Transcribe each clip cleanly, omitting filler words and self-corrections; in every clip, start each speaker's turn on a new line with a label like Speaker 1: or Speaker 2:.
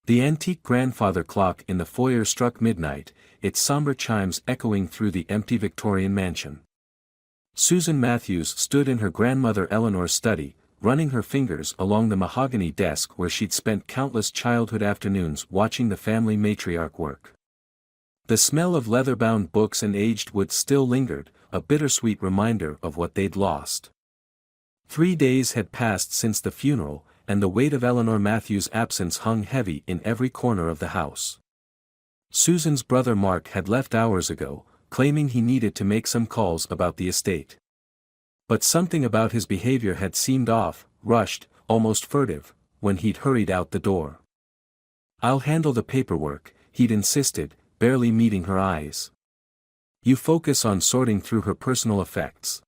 Speaker 1: The antique grandfather clock in the foyer struck midnight, its somber chimes echoing through the empty Victorian mansion. Susan Matthews stood in her grandmother Eleanor's study, running her fingers along the mahogany desk where she'd spent countless childhood afternoons watching the family matriarch work. The smell of leather-bound books and aged wood still lingered, a bittersweet reminder of what they'd lost. 3 days had passed since the funeral, and the weight of Eleanor Matthews' absence hung heavy in every corner of the house. Susan's brother Mark had left hours ago, claiming he needed to make some calls about the estate. But something about his behavior had seemed off, rushed, almost furtive, when he'd hurried out the door. "I'll handle the paperwork," he'd insisted, barely meeting her eyes. "You focus on sorting through her personal effects."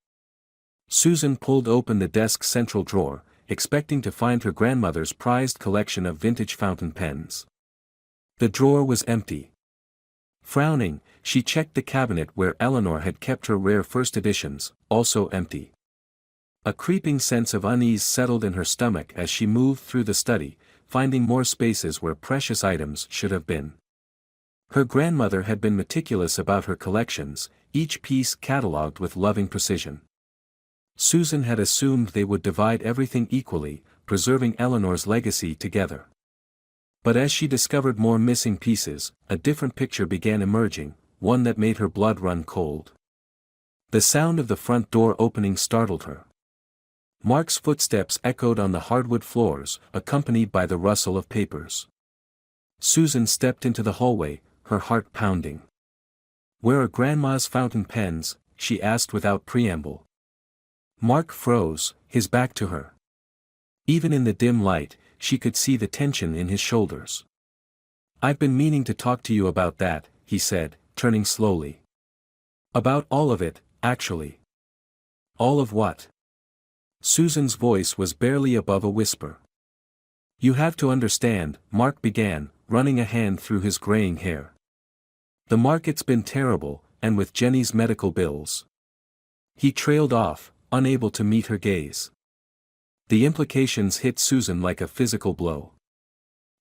Speaker 1: Susan pulled open the desk's central drawer, expecting to find her grandmother's prized collection of vintage fountain pens. The drawer was empty. Frowning, she checked the cabinet where Eleanor had kept her rare first editions, also empty. A creeping sense of unease settled in her stomach as she moved through the study, finding more spaces where precious items should have been. Her grandmother had been meticulous about her collections, each piece catalogued with loving precision. Susan had assumed they would divide everything equally, preserving Eleanor's legacy together. But as she discovered more missing pieces, a different picture began emerging, one that made her blood run cold. The sound of the front door opening startled her. Mark's footsteps echoed on the hardwood floors, accompanied by the rustle of papers. Susan stepped into the hallway, her heart pounding. "Where are Grandma's fountain pens?" she asked without preamble. Mark froze, his back to her. Even in the dim light, she could see the tension in his shoulders. "I've been meaning to talk to you about that," he said, turning slowly. "About all of it, actually." "All of what?" Susan's voice was barely above a whisper. "You have to understand," Mark began, running a hand through his graying hair. "The market's been terrible, and with Jenny's medical bills." He trailed off, unable to meet her gaze. The implications hit Susan like a physical blow.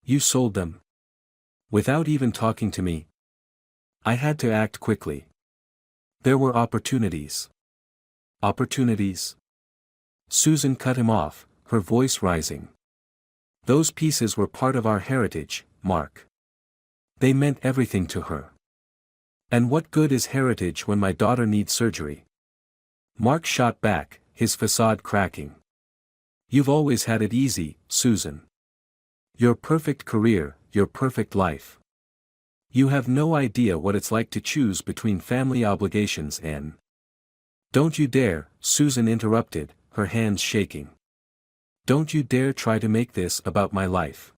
Speaker 1: "You sold them? Without even talking to me?" "I had to act quickly. There were opportunities." "Opportunities?" Susan cut him off, her voice rising. "Those pieces were part of our heritage, Mark. They meant everything to her. And what good is heritage when my daughter needs surgery?" Mark shot back, his facade cracking. "You've always had it easy, Susan. Your perfect career, your perfect life. You have no idea what it's like to choose between family obligations and—" "Don't you dare," Susan interrupted, her hands shaking. "Don't you dare try to make this about my life.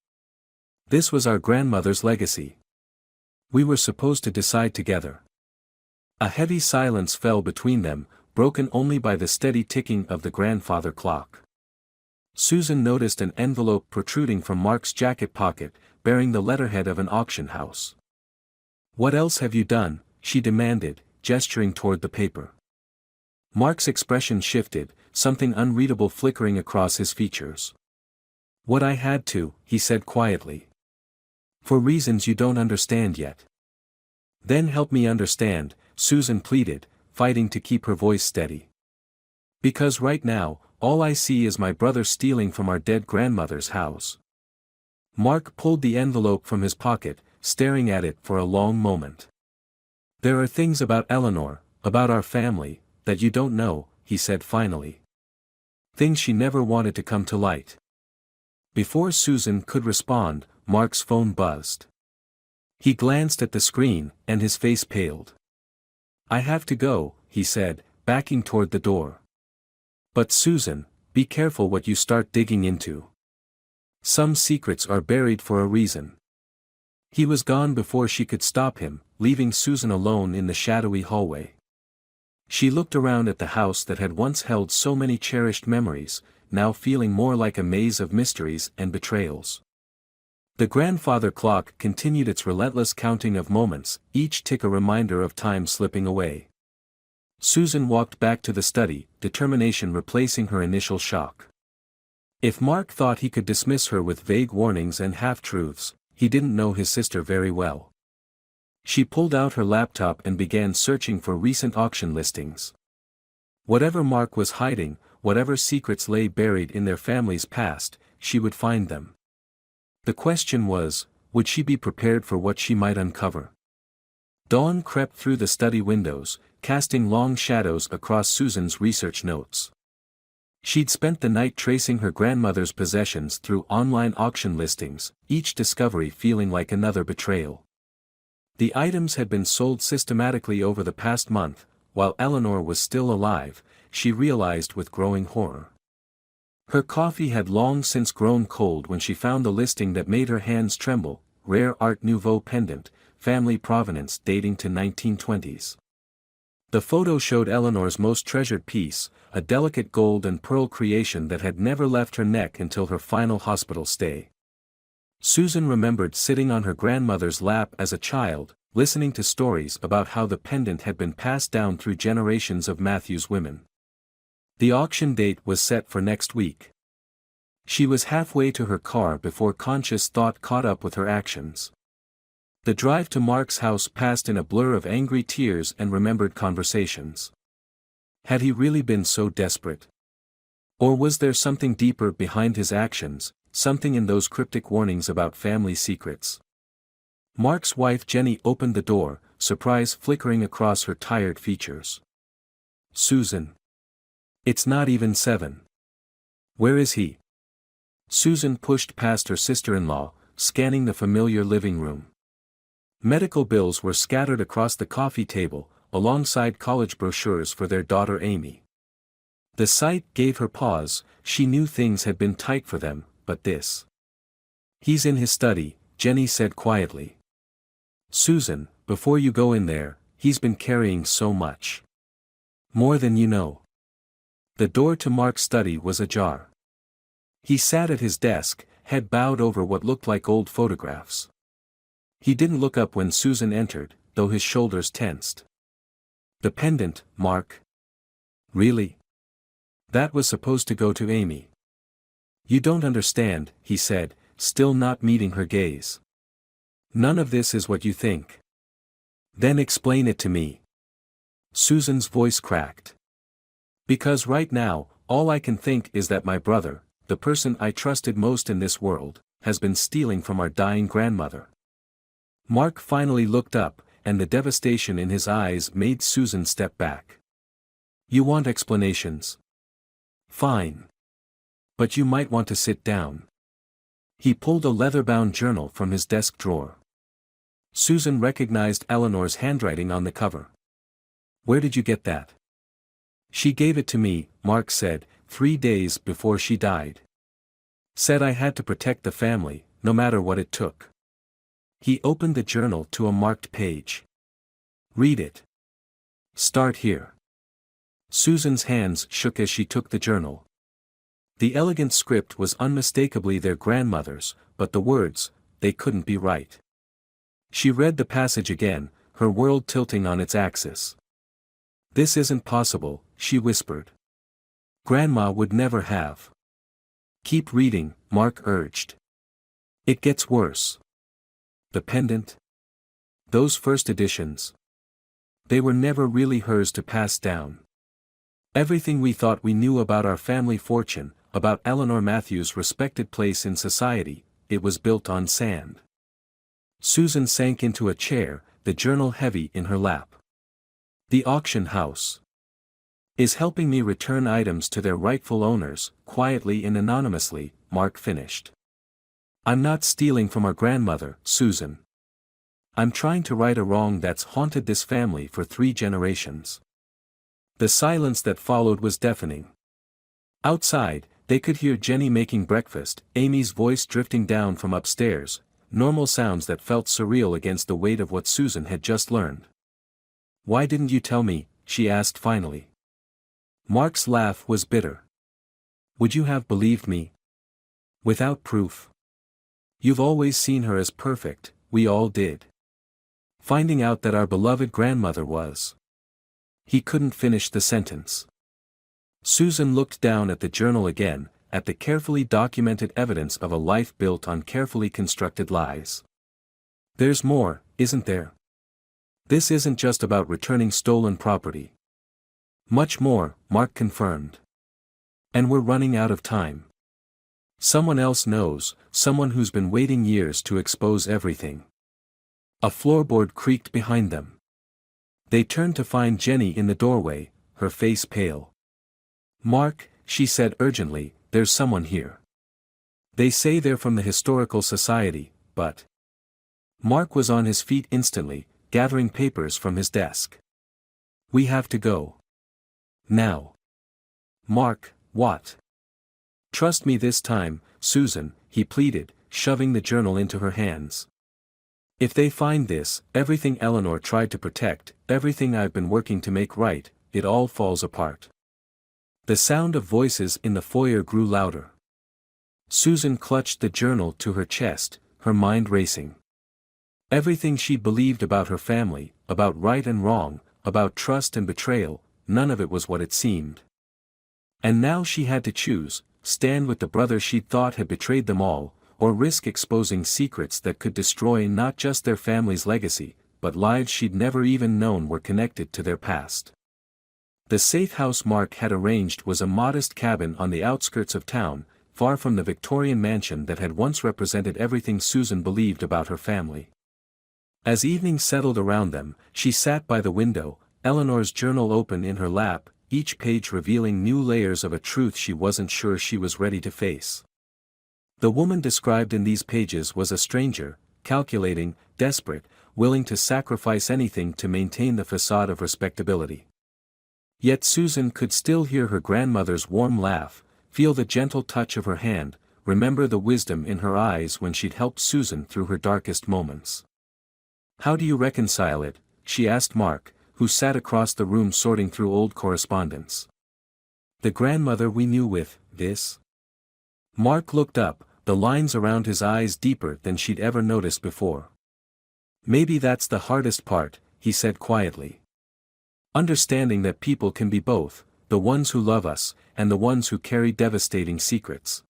Speaker 1: This was our grandmother's legacy. We were supposed to decide together." A heavy silence fell between them, broken only by the steady ticking of the grandfather clock. Susan noticed an envelope protruding from Mark's jacket pocket, bearing the letterhead of an auction house. "What else have you done?" she demanded, gesturing toward the paper. Mark's expression shifted, something unreadable flickering across his features. "What I had to," he said quietly. "For reasons you don't understand yet." "Then help me understand," Susan pleaded, fighting to keep her voice steady. "Because right now, all I see is my brother stealing from our dead grandmother's house." Mark pulled the envelope from his pocket, staring at it for a long moment. "There are things about Eleanor, about our family, that you don't know," he said finally. "Things she never wanted to come to light." Before Susan could respond, Mark's phone buzzed. He glanced at the screen, and his face paled. "I have to go," he said, backing toward the door. "But Susan, be careful what you start digging into. Some secrets are buried for a reason." He was gone before she could stop him, leaving Susan alone in the shadowy hallway. She looked around at the house that had once held so many cherished memories, now feeling more like a maze of mysteries and betrayals. The grandfather clock continued its relentless counting of moments, each tick a reminder of time slipping away. Susan walked back to the study, determination replacing her initial shock. If Mark thought he could dismiss her with vague warnings and half-truths, he didn't know his sister very well. She pulled out her laptop and began searching for recent auction listings. Whatever Mark was hiding, whatever secrets lay buried in their family's past, she would find them. The question was, would she be prepared for what she might uncover? Dawn crept through the study windows, casting long shadows across Susan's research notes. She'd spent the night tracing her grandmother's possessions through online auction listings, each discovery feeling like another betrayal. The items had been sold systematically over the past month. While Eleanor was still alive, she realized with growing horror. Her coffee had long since grown cold when she found the listing that made her hands tremble: rare Art Nouveau pendant, family provenance dating to 1920s. The photo showed Eleanor's most treasured piece, a delicate gold and pearl creation that had never left her neck until her final hospital stay. Susan remembered sitting on her grandmother's lap as a child, listening to stories about how the pendant had been passed down through generations of Matthew's women. The auction date was set for next week. She was halfway to her car before conscious thought caught up with her actions. The drive to Mark's house passed in a blur of angry tears and remembered conversations. Had he really been so desperate? Or was there something deeper behind his actions, something in those cryptic warnings about family secrets? Mark's wife Jenny opened the door, surprise flickering across her tired features. "Susan. It's not even 7. Where is he?" Susan pushed past her sister-in-law, scanning the familiar living room. Medical bills were scattered across the coffee table, alongside college brochures for their daughter Amy. The sight gave her pause. She knew things had been tight for them, but this. "He's in his study," Jenny said quietly. "Susan, before you go in there, he's been carrying so much. More than you know." The door to Mark's study was ajar. He sat at his desk, head bowed over what looked like old photographs. He didn't look up when Susan entered, though his shoulders tensed. "The pendant, Mark. Really? That was supposed to go to Amy." "You don't understand," he said, still not meeting her gaze. "None of this is what you think." "Then explain it to me." Susan's voice cracked. "Because right now, all I can think is that my brother, the person I trusted most in this world, has been stealing from our dying grandmother." Mark finally looked up, and the devastation in his eyes made Susan step back. "You want explanations? Fine. But you might want to sit down." He pulled a leather-bound journal from his desk drawer. Susan recognized Eleanor's handwriting on the cover. "Where did you get that?" "She gave it to me," Mark said, 3 days before she died. "Said I had to protect the family, no matter what it took." He opened the journal to a marked page. "Read it. Start here." Susan's hands shook as she took the journal. The elegant script was unmistakably their grandmother's, but the words, they couldn't be right. She read the passage again, her world tilting on its axis. "This isn't possible," she whispered. "Grandma would never have." "Keep reading," Mark urged. "It gets worse." "The pendant? Those first editions. They were never really hers to pass down. Everything we thought we knew about our family fortune, about Eleanor Matthews' respected place in society, it was built on sand." Susan sank into a chair, the journal heavy in her lap. "The auction house is helping me return items to their rightful owners, quietly and anonymously," Mark finished. "I'm not stealing from our grandmother, Susan. I'm trying to right a wrong that's haunted this family for 3 generations." The silence that followed was deafening. Outside, they could hear Jenny making breakfast, Amy's voice drifting down from upstairs, normal sounds that felt surreal against the weight of what Susan had just learned. "Why didn't you tell me?" she asked finally. Mark's laugh was bitter. "Would you have believed me? Without proof? You've always seen her as perfect, we all did. Finding out that our beloved grandmother was..." He couldn't finish the sentence. Susan looked down at the journal again, at the carefully documented evidence of a life built on carefully constructed lies. There's more, isn't there? This isn't just about returning stolen property. Much more, Mark confirmed. And we're running out of time. Someone else knows, someone who's been waiting years to expose everything. A floorboard creaked behind them. They turned to find Jenny in the doorway, her face pale. "Mark," she said urgently, "there's someone here. They say they're from the Historical Society, but—" Mark was on his feet instantly, gathering papers from his desk. "We have to go. Now." "Mark, what?" "Trust me this time, Susan," he pleaded, shoving the journal into her hands. "If they find this, everything Eleanor tried to protect, everything I've been working to make right, it all falls apart." The sound of voices in the foyer grew louder. Susan clutched the journal to her chest, her mind racing. Everything she'd believed about her family, about right and wrong, about trust and betrayal, none of it was what it seemed. And now she had to choose: stand with the brother she'd thought had betrayed them all, or risk exposing secrets that could destroy not just their family's legacy, but lives she'd never even known were connected to their past. The safe house Mark had arranged was a modest cabin on the outskirts of town, far from the Victorian mansion that had once represented everything Susan believed about her family. As evening settled around them, she sat by the window, Eleanor's journal open in her lap, each page revealing new layers of a truth she wasn't sure she was ready to face. The woman described in these pages was a stranger, calculating, desperate, willing to sacrifice anything to maintain the facade of respectability. Yet Susan could still hear her grandmother's warm laugh, feel the gentle touch of her hand, remember the wisdom in her eyes when she'd helped Susan through her darkest moments. "How do you reconcile it?" she asked Mark, who sat across the room sorting through old correspondence. "The grandmother we knew with this?" Mark looked up, the lines around his eyes deeper than she'd ever noticed before. "Maybe that's the hardest part," he said quietly. "Understanding that people can be both, the ones who love us, and the ones who carry devastating secrets."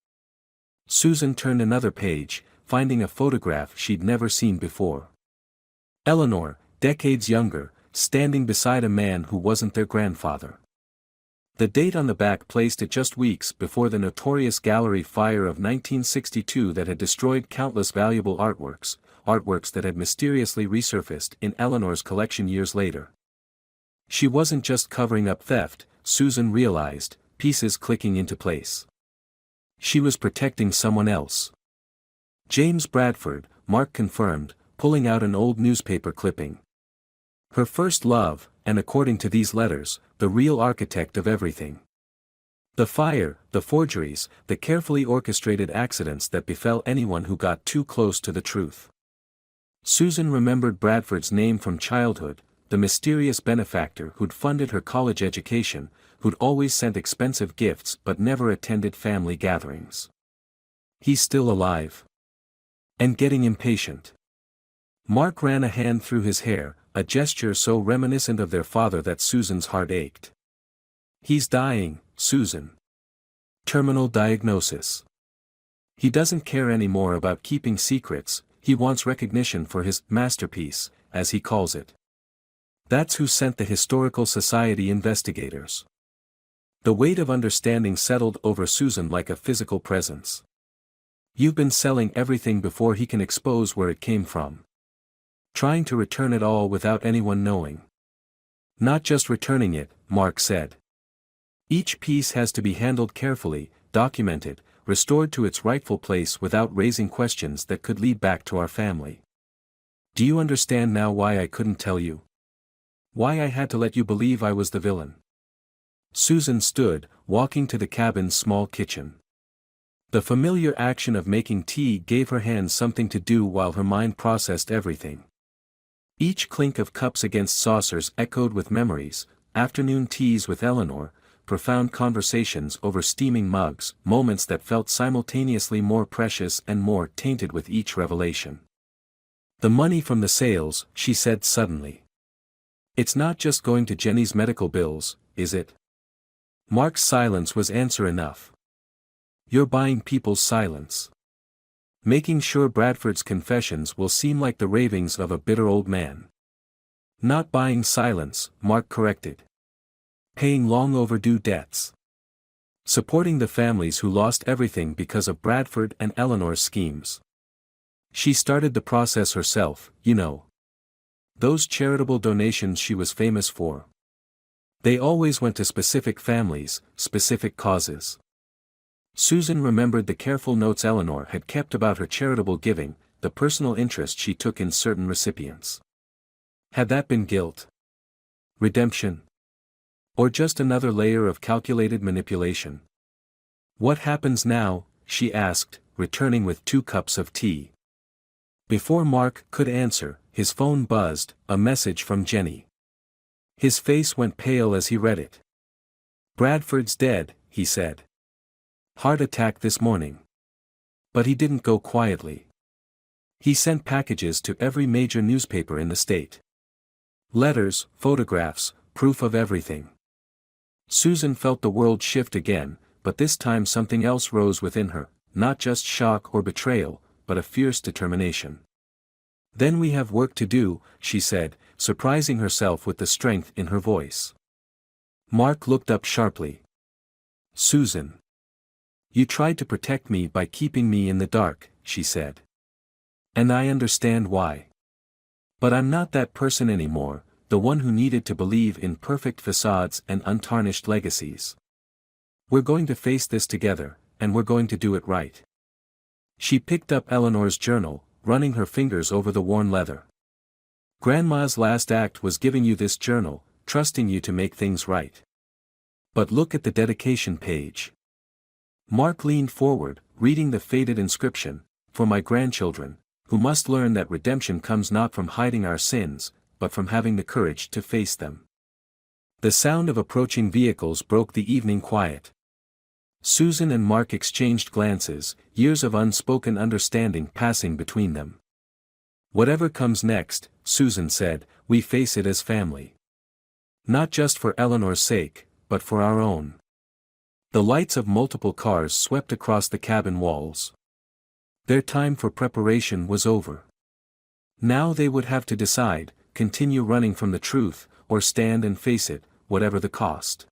Speaker 1: Susan turned another page, finding a photograph she'd never seen before. Eleanor, decades younger, standing beside a man who wasn't their grandfather. The date on the back placed it just weeks before the notorious gallery fire of 1962 that had destroyed countless valuable artworks that had mysteriously resurfaced in Eleanor's collection years later. She wasn't just covering up theft, Susan realized, pieces clicking into place. She was protecting someone else. James Bradford, Mark confirmed, pulling out an old newspaper clipping. Her first love, and according to these letters, the real architect of everything. The fire, the forgeries, the carefully orchestrated accidents that befell anyone who got too close to the truth. Susan remembered Bradford's name from childhood, the mysterious benefactor who'd funded her college education, who'd always sent expensive gifts but never attended family gatherings. He's still alive. And getting impatient. Mark ran a hand through his hair, a gesture so reminiscent of their father that Susan's heart ached. "He's dying, Susan. Terminal diagnosis. He doesn't care anymore about keeping secrets, he wants recognition for his masterpiece, as he calls it. That's who sent the Historical Society investigators." The weight of understanding settled over Susan like a physical presence. "You've been selling everything before he can expose where it came from. Trying to return it all without anyone knowing." "Not just returning it," Mark said. "Each piece has to be handled carefully, documented, restored to its rightful place without raising questions that could lead back to our family. Do you understand now why I couldn't tell you? Why I had to let you believe I was the villain?" Susan stood, walking to the cabin's small kitchen. The familiar action of making tea gave her hands something to do while her mind processed everything. Each clink of cups against saucers echoed with memories, afternoon teas with Eleanor, profound conversations over steaming mugs, moments that felt simultaneously more precious and more tainted with each revelation. "The money from the sales," she said suddenly. "It's not just going to Jenny's medical bills, is it?" Mark's silence was answer enough. "You're buying people's silence. Making sure Bradford's confessions will seem like the ravings of a bitter old man. Not buying silence, Mark corrected. Paying long overdue debts. Supporting the families who lost everything because of Bradford and Eleanor's schemes. She started the process herself, you know. Those charitable donations she was famous for. They always went to specific families, specific causes. Susan remembered the careful notes Eleanor had kept about her charitable giving, the personal interest she took in certain recipients. Had that been guilt? Redemption? Or just another layer of calculated manipulation? What happens now? She asked, returning with 2 cups of tea. Before Mark could answer, his phone buzzed, a message from Jenny. His face went pale as he read it. Bradford's dead, he said. Heart attack this morning. But he didn't go quietly. He sent packages to every major newspaper in the state. Letters, photographs, proof of everything. Susan felt the world shift again, but this time something else rose within her, not just shock or betrayal, but a fierce determination. Then we have work to do, she said, surprising herself with the strength in her voice. Mark looked up sharply. Susan. You tried to protect me by keeping me in the dark, she said. And I understand why. But I'm not that person anymore, the one who needed to believe in perfect facades and untarnished legacies. We're going to face this together, and we're going to do it right. She picked up Eleanor's journal, running her fingers over the worn leather. Grandma's last act was giving you this journal, trusting you to make things right. But look at the dedication page. Mark leaned forward, reading the faded inscription, "For my grandchildren, who must learn that redemption comes not from hiding our sins, but from having the courage to face them." The sound of approaching vehicles broke the evening quiet. Susan and Mark exchanged glances, years of unspoken understanding passing between them. Whatever comes next, Susan said, we face it as family. Not just for Eleanor's sake, but for our own. The lights of multiple cars swept across the cabin walls. Their time for preparation was over. Now they would have to decide, continue running from the truth, or stand and face it, whatever the cost.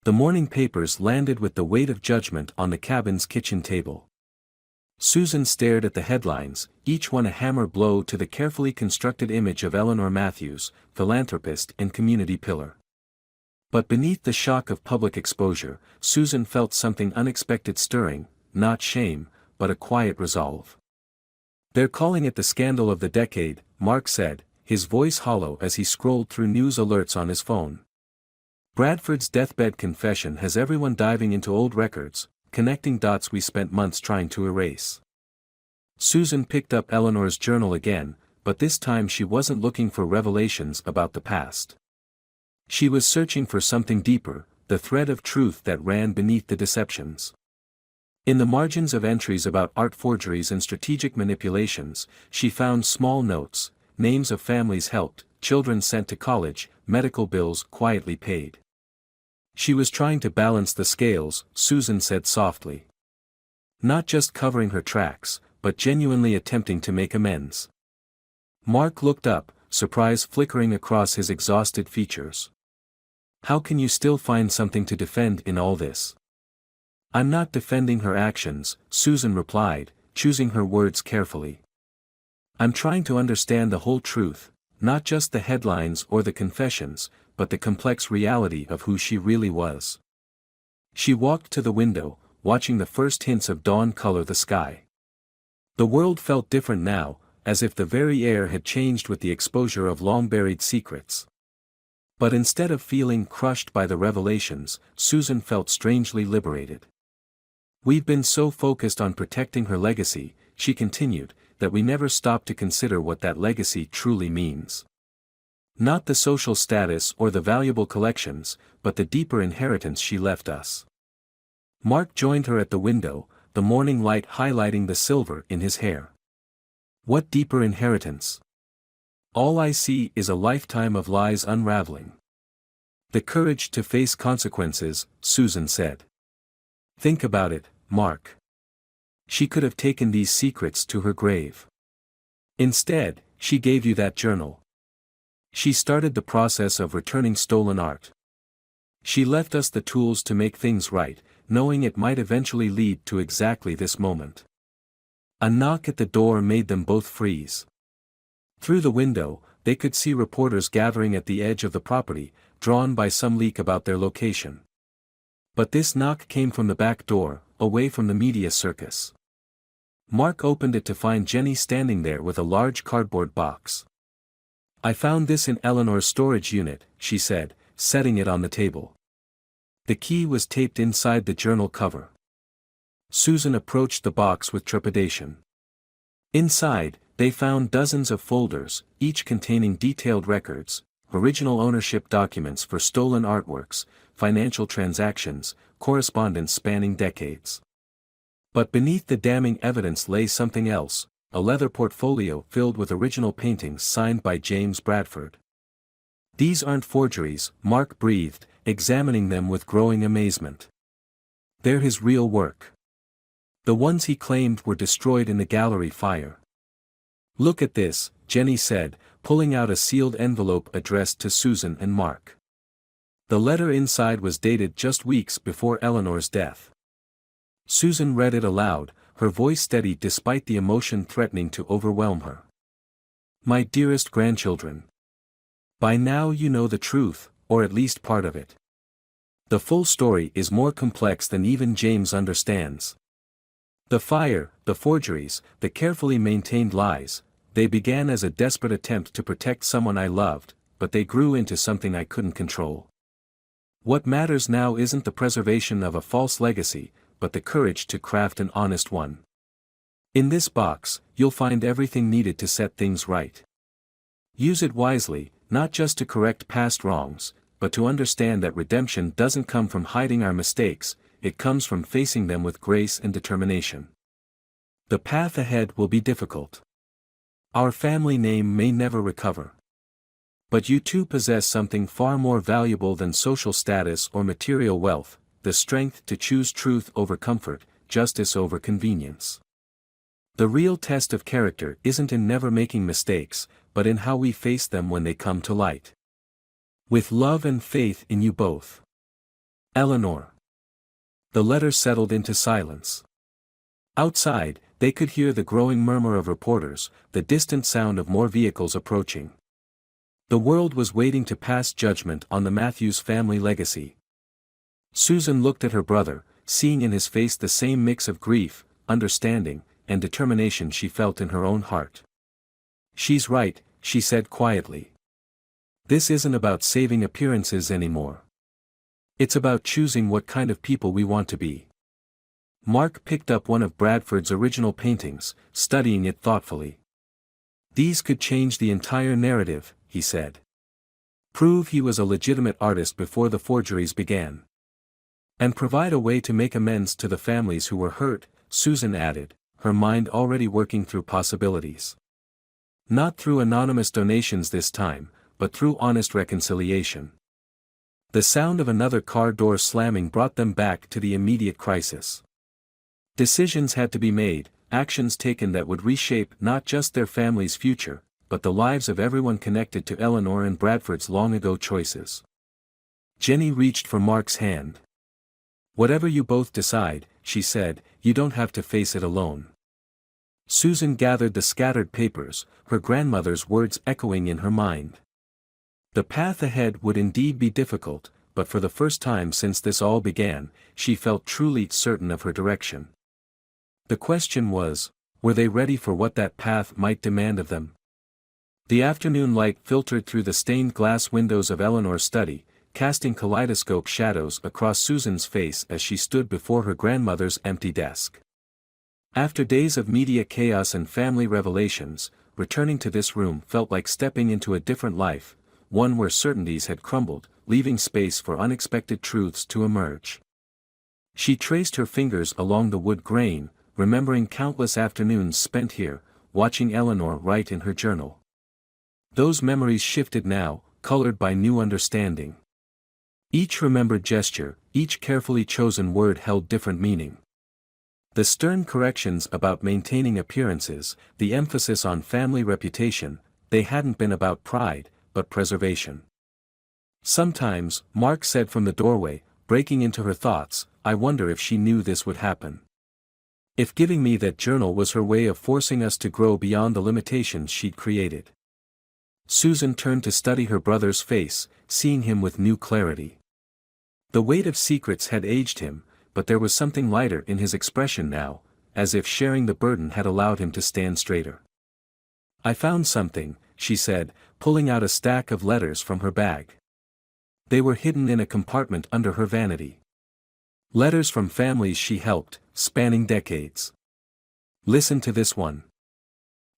Speaker 1: The morning papers landed with the weight of judgment on the cabin's kitchen table. Susan stared at the headlines, each one a hammer blow to the carefully constructed image of Eleanor Matthews, philanthropist and community pillar. But beneath the shock of public exposure, Susan felt something unexpected stirring, not shame, but a quiet resolve. They're calling it the scandal of the decade, Mark said, his voice hollow as he scrolled through news alerts on his phone. Bradford's deathbed confession has everyone diving into old records, connecting dots we spent months trying to erase. Susan picked up Eleanor's journal again, but this time she wasn't looking for revelations about the past. She was searching for something deeper, the thread of truth that ran beneath the deceptions. In the margins of entries about art forgeries and strategic manipulations, she found small notes, names of families helped, children sent to college, medical bills quietly paid. She was trying to balance the scales, Susan said softly. Not just covering her tracks, but genuinely attempting to make amends. Mark looked up, surprise flickering across his exhausted features. How can you still find something to defend in all this? I'm not defending her actions, Susan replied, choosing her words carefully. I'm trying to understand the whole truth, not just the headlines or the confessions, but the complex reality of who she really was. She walked to the window, watching the first hints of dawn color the sky. The world felt different now, as if the very air had changed with the exposure of long-buried secrets. But instead of feeling crushed by the revelations, Susan felt strangely liberated. We've been so focused on protecting her legacy, she continued, that we never stopped to consider what that legacy truly means. Not the social status or the valuable collections, but the deeper inheritance she left us. Mark joined her at the window, the morning light highlighting the silver in his hair. What deeper inheritance? All I see is a lifetime of lies unraveling. The courage to face consequences, Susan said. Think about it, Mark. She could have taken these secrets to her grave. Instead, she gave you that journal. She started the process of returning stolen art. She left us the tools to make things right, knowing it might eventually lead to exactly this moment. A knock at the door made them both freeze. Through the window, they could see reporters gathering at the edge of the property, drawn by some leak about their location. But this knock came from the back door, away from the media circus. Mark opened it to find Jenny standing there with a large cardboard box. "I found this in Eleanor's storage unit," she said, setting it on the table. The key was taped inside the journal cover. Susan approached the box with trepidation. Inside, they found dozens of folders, each containing detailed records, original ownership documents for stolen artworks, financial transactions, correspondence spanning decades. But beneath the damning evidence lay something else, a leather portfolio filled with original paintings signed by James Bradford. "These aren't forgeries," Mark breathed, examining them with growing amazement. "They're his real work. The ones he claimed were destroyed in the gallery fire." "Look at this," Jenny said, pulling out a sealed envelope addressed to Susan and Mark. The letter inside was dated just weeks before Eleanor's death. Susan read it aloud, her voice steady despite the emotion threatening to overwhelm her. "My dearest grandchildren. By now you know the truth, or at least part of it. The full story is more complex than even James understands. The fire, the forgeries, the carefully maintained lies, they began as a desperate attempt to protect someone I loved, but they grew into something I couldn't control. What matters now isn't the preservation of a false legacy, but the courage to craft an honest one. In this box, you'll find everything needed to set things right. Use it wisely, not just to correct past wrongs, but to understand that redemption doesn't come from hiding our mistakes, it comes from facing them with grace and determination. The path ahead will be difficult. Our family name may never recover. But you too possess something far more valuable than social status or material wealth, the strength to choose truth over comfort, justice over convenience. The real test of character isn't in never making mistakes, but in how we face them when they come to light. With love and faith in you both. Eleanor." The letter settled into silence. Outside, they could hear the growing murmur of reporters, the distant sound of more vehicles approaching. The world was waiting to pass judgment on the Matthews family legacy. Susan looked at her brother, seeing in his face the same mix of grief, understanding, and determination she felt in her own heart. "She's right," she said quietly. "This isn't about saving appearances anymore. It's about choosing what kind of people we want to be." Mark picked up one of Bradford's original paintings, studying it thoughtfully. "These could change the entire narrative," he said. "Prove he was a legitimate artist before the forgeries began. And provide a way to make amends to the families who were hurt," Susan added, her mind already working through possibilities. "Not through anonymous donations this time, but through honest reconciliation." The sound of another car door slamming brought them back to the immediate crisis. Decisions had to be made, actions taken that would reshape not just their family's future, but the lives of everyone connected to Eleanor and Bradford's long-ago choices. Jenny reached for Mark's hand. "Whatever you both decide," she said, "you don't have to face it alone." Susan gathered the scattered papers, her grandmother's words echoing in her mind. The path ahead would indeed be difficult, but for the first time since this all began, she felt truly certain of her direction. The question was, were they ready for what that path might demand of them? The afternoon light filtered through the stained glass windows of Eleanor's study, casting kaleidoscope shadows across Susan's face as she stood before her grandmother's empty desk. After days of media chaos and family revelations, returning to this room felt like stepping into a different life, one where certainties had crumbled, leaving space for unexpected truths to emerge. She traced her fingers along the wood grain, remembering countless afternoons spent here, watching Eleanor write in her journal. Those memories shifted now, colored by new understanding. Each remembered gesture, each carefully chosen word held different meaning. The stern corrections about maintaining appearances, the emphasis on family reputation, they hadn't been about pride, but preservation. Sometimes, Mark said from the doorway, breaking into her thoughts, I wonder if she knew this would happen. If giving me that journal was her way of forcing us to grow beyond the limitations she'd created. Susan turned to study her brother's face, seeing him with new clarity. The weight of secrets had aged him, but there was something lighter in his expression now, as if sharing the burden had allowed him to stand straighter. I found something, she said, pulling out a stack of letters from her bag. They were hidden in a compartment under her vanity. Letters from families she helped, spanning decades. Listen to this one.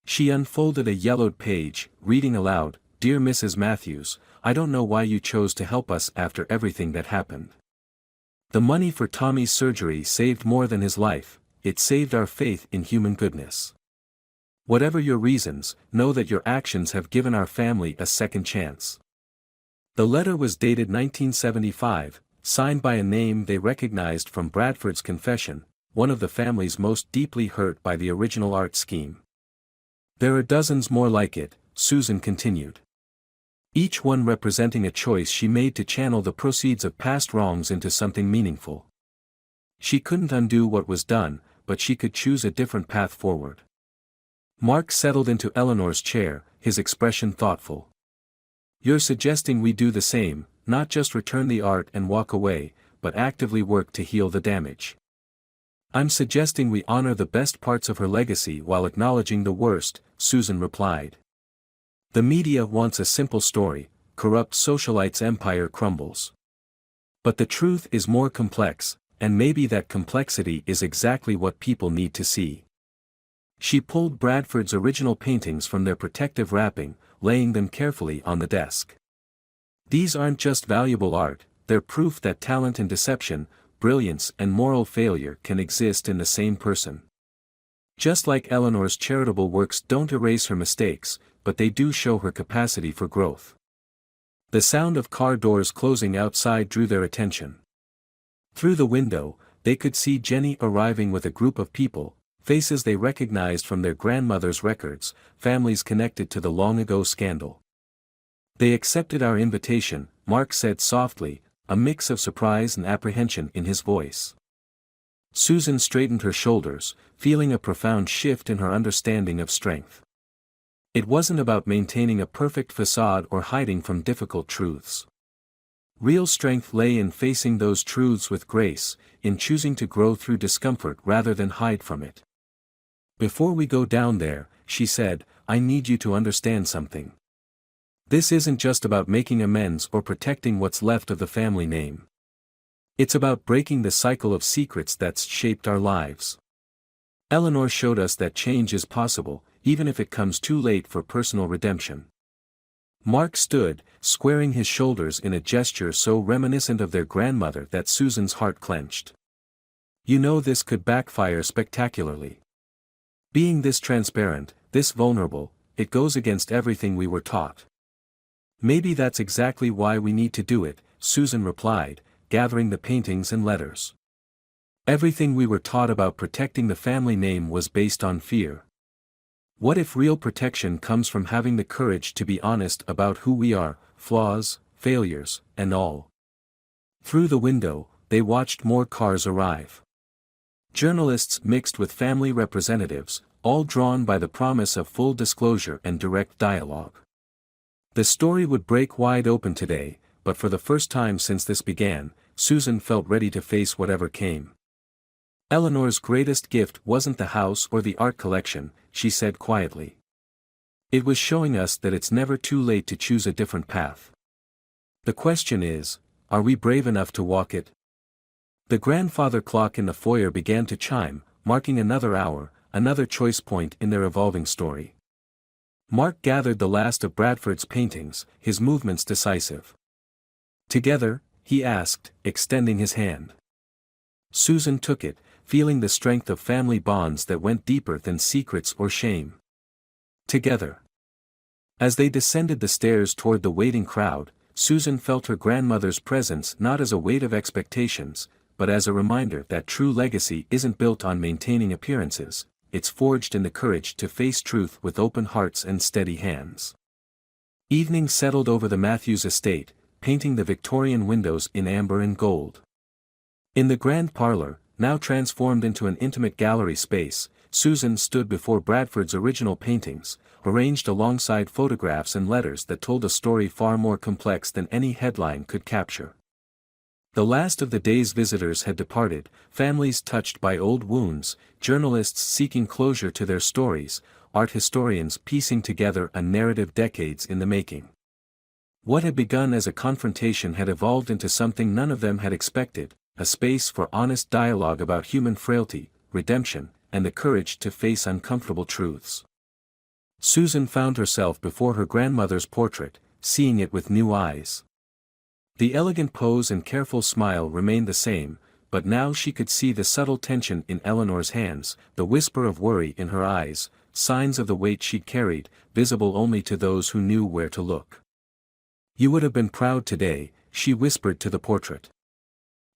Speaker 1: She unfolded a yellowed page, reading aloud, Dear Mrs. Matthews, I don't know why you chose to help us after everything that happened. The money for Tommy's surgery saved more than his life, it saved our faith in human goodness. Whatever your reasons, know that your actions have given our family a second chance. The letter was dated 1975, signed by a name they recognized from Bradford's confession, one of the families most deeply hurt by the original art scheme. There are dozens more like it, Susan continued. Each one representing a choice she made to channel the proceeds of past wrongs into something meaningful. She couldn't undo what was done, but she could choose a different path forward. Mark settled into Eleanor's chair, his expression thoughtful. You're suggesting we do the same, not just return the art and walk away, but actively work to heal the damage. I'm suggesting we honor the best parts of her legacy while acknowledging the worst, Susan replied. The media wants a simple story, corrupt socialite's empire crumbles. But the truth is more complex, and maybe that complexity is exactly what people need to see. She pulled Bradford's original paintings from their protective wrapping, laying them carefully on the desk. These aren't just valuable art, they're proof that talent and deception, brilliance and moral failure can exist in the same person. Just like Eleanor's charitable works don't erase her mistakes, but they do show her capacity for growth. The sound of car doors closing outside drew their attention. Through the window, they could see Jenny arriving with a group of people, faces they recognized from their grandmother's records, families connected to the long-ago scandal. They accepted our invitation, Mark said softly, a mix of surprise and apprehension in his voice. Susan straightened her shoulders, feeling a profound shift in her understanding of strength. It wasn't about maintaining a perfect facade or hiding from difficult truths. Real strength lay in facing those truths with grace, in choosing to grow through discomfort rather than hide from it. Before we go down there, she said, I need you to understand something. This isn't just about making amends or protecting what's left of the family name. It's about breaking the cycle of secrets that's shaped our lives. Eleanor showed us that change is possible, even if it comes too late for personal redemption. Mark stood, squaring his shoulders in a gesture so reminiscent of their grandmother that Susan's heart clenched. You know this could backfire spectacularly. Being this transparent, this vulnerable, it goes against everything we were taught. Maybe that's exactly why we need to do it, Susan replied, gathering the paintings and letters. Everything we were taught about protecting the family name was based on fear. What if real protection comes from having the courage to be honest about who we are, flaws, failures, and all? Through the window, they watched more cars arrive. Journalists mixed with family representatives, all drawn by the promise of full disclosure and direct dialogue. The story would break wide open today, but for the first time since this began, Susan felt ready to face whatever came. Eleanor's greatest gift wasn't the house or the art collection, she said quietly. It was showing us that it's never too late to choose a different path. The question is, are we brave enough to walk it? The grandfather clock in the foyer began to chime, marking another hour, another choice point in their evolving story. Mark gathered the last of Bradford's paintings, his movements decisive. Together, he asked, extending his hand. Susan took it, feeling the strength of family bonds that went deeper than secrets or shame. Together. As they descended the stairs toward the waiting crowd, Susan felt her grandmother's presence not as a weight of expectations, but as a reminder that true legacy isn't built on maintaining appearances, it's forged in the courage to face truth with open hearts and steady hands. Evening settled over the Matthews estate, painting the Victorian windows in amber and gold. In the grand parlor, now transformed into an intimate gallery space, Susan stood before Bradford's original paintings, arranged alongside photographs and letters that told a story far more complex than any headline could capture. The last of the day's visitors had departed, families touched by old wounds, journalists seeking closure to their stories, art historians piecing together a narrative decades in the making. What had begun as a confrontation had evolved into something none of them had expected, a space for honest dialogue about human frailty, redemption, and the courage to face uncomfortable truths. Susan found herself before her grandmother's portrait, seeing it with new eyes. The elegant pose and careful smile remained the same, but now she could see the subtle tension in Eleanor's hands, the whisper of worry in her eyes, signs of the weight she'd carried, visible only to those who knew where to look. "You would have been proud today," she whispered to the portrait.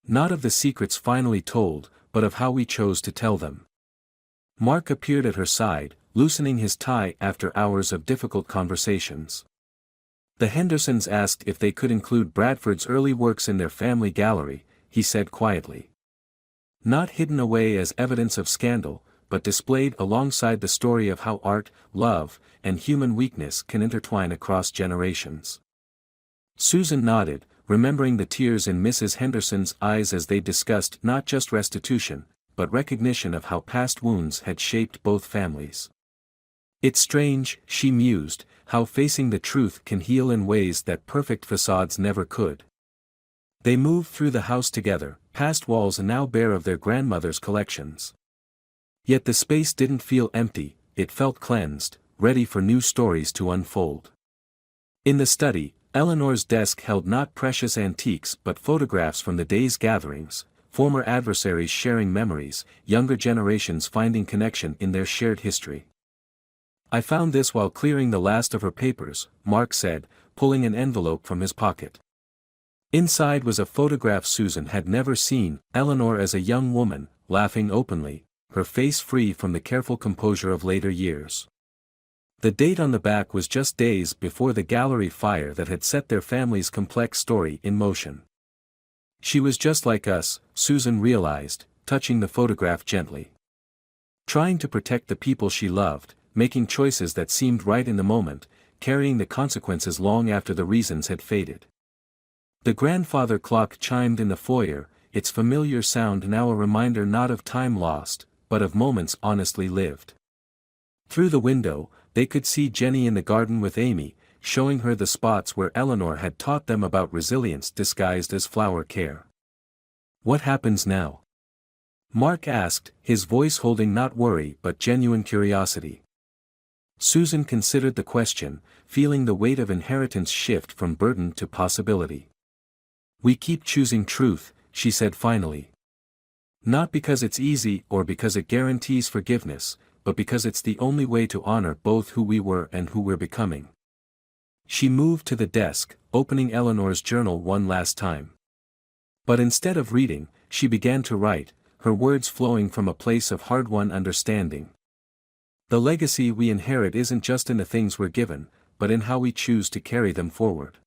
Speaker 1: "Not of the secrets finally told, but of how we chose to tell them." Mark appeared at her side, loosening his tie after hours of difficult conversations. The Hendersons asked if they could include Bradford's early works in their family gallery, he said quietly. Not hidden away as evidence of scandal, but displayed alongside the story of how art, love, and human weakness can intertwine across generations. Susan nodded, remembering the tears in Mrs. Henderson's eyes as they discussed not just restitution, but recognition of how past wounds had shaped both families. "It's strange," she mused, "how facing the truth can heal in ways that perfect facades never could." They moved through the house together, past walls now bare of their grandmother's collections. Yet the space didn't feel empty, it felt cleansed, ready for new stories to unfold. In the study, Eleanor's desk held not precious antiques but photographs from the day's gatherings, former adversaries sharing memories, younger generations finding connection in their shared history. "I found this while clearing the last of her papers," Mark said, pulling an envelope from his pocket. Inside was a photograph Susan had never seen, Eleanor as a young woman, laughing openly, her face free from the careful composure of later years. The date on the back was just days before the gallery fire that had set their family's complex story in motion. "She was just like us," Susan realized, touching the photograph gently. "Trying to protect the people she loved, making choices that seemed right in the moment, carrying the consequences long after the reasons had faded." The grandfather clock chimed in the foyer, its familiar sound now a reminder not of time lost, but of moments honestly lived. Through the window, they could see Jenny in the garden with Amy, showing her the spots where Eleanor had taught them about resilience disguised as flower care. "What happens now?" Mark asked, his voice holding not worry but genuine curiosity. Susan considered the question, feeling the weight of inheritance shift from burden to possibility. "We keep choosing truth," she said finally. "Not because it's easy or because it guarantees forgiveness, but because it's the only way to honor both who we were and who we're becoming." She moved to the desk, opening Eleanor's journal one last time. But instead of reading, she began to write, her words flowing from a place of hard-won understanding. "The legacy we inherit isn't just in the things we're given, but in how we choose to carry them forward.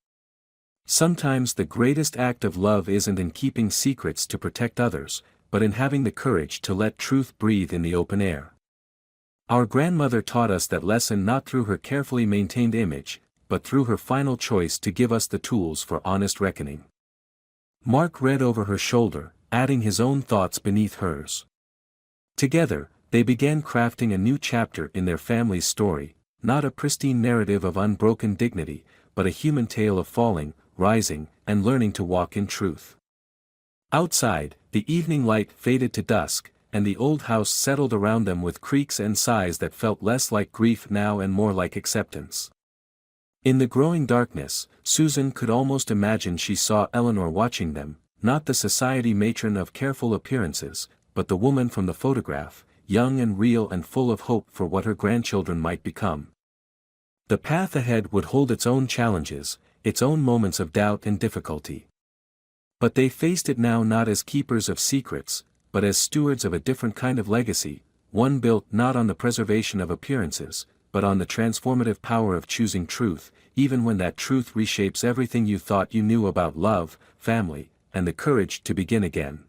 Speaker 1: Sometimes the greatest act of love isn't in keeping secrets to protect others, but in having the courage to let truth breathe in the open air. Our grandmother taught us that lesson not through her carefully maintained image, but through her final choice to give us the tools for honest reckoning." Mark read over her shoulder, adding his own thoughts beneath hers. Together, they began crafting a new chapter in their family's story, not a pristine narrative of unbroken dignity, but a human tale of falling, rising, and learning to walk in truth. Outside, the evening light faded to dusk, and the old house settled around them with creaks and sighs that felt less like grief now and more like acceptance. In the growing darkness, Susan could almost imagine she saw Eleanor watching them, not the society matron of careful appearances, but the woman from the photograph, young and real and full of hope for what her grandchildren might become. The path ahead would hold its own challenges, its own moments of doubt and difficulty. But they faced it now not as keepers of secrets, but as stewards of a different kind of legacy, one built not on the preservation of appearances, but on the transformative power of choosing truth, even when that truth reshapes everything you thought you knew about love, family, and the courage to begin again.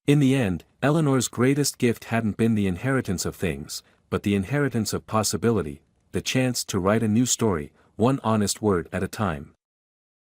Speaker 1: In the end, Eleanor's greatest gift hadn't been the inheritance of things, but the inheritance of possibility, the chance to write a new story, one honest word at a time.